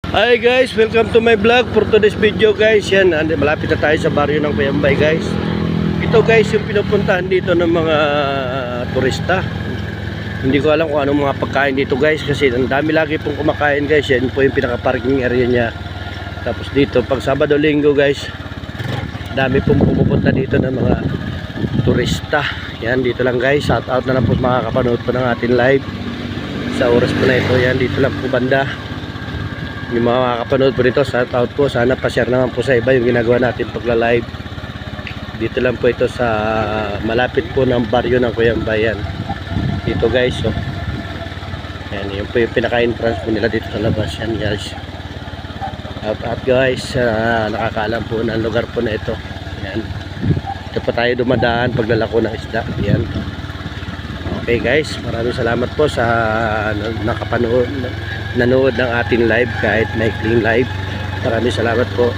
Hi guys, welcome to my vlog for today's video guys. Yan, malapit na tayo sa baryo ng Cuyambay guys. Ito guys yung pinupuntahan dito ng mga turista. Hindi ko alam kung anong mga pagkain dito guys, kasi ang dami lagi pong kumakain guys. Yan po yung pinaka-parking area niya. Tapos dito pag Sabado Linggo guys, dami pong pumupunta dito ng mga turista. Yan dito lang guys, shout out na lang po makakapanood po ng ating live sa oras po na ito. Yan dito lang po banda. Yung mga makakapanood po nito, shout out po. Sana pa-share naman po sa iba yung ginagawa natin pagla-live. Dito lang po ito sa malapit po ng baryo ng Cuyambay. Yan dito guys, so yan yung po yung pinaka-entrance po nila dito sa labas. Yan guys, shout out guys, nakakaalam po ng lugar po na ito. Yan, ito pa tayo dumadaan paglalako ng isda. Yan, okay guys, maraming salamat po sa nanood ng ating live kahit maikling live. Maraming salamat po.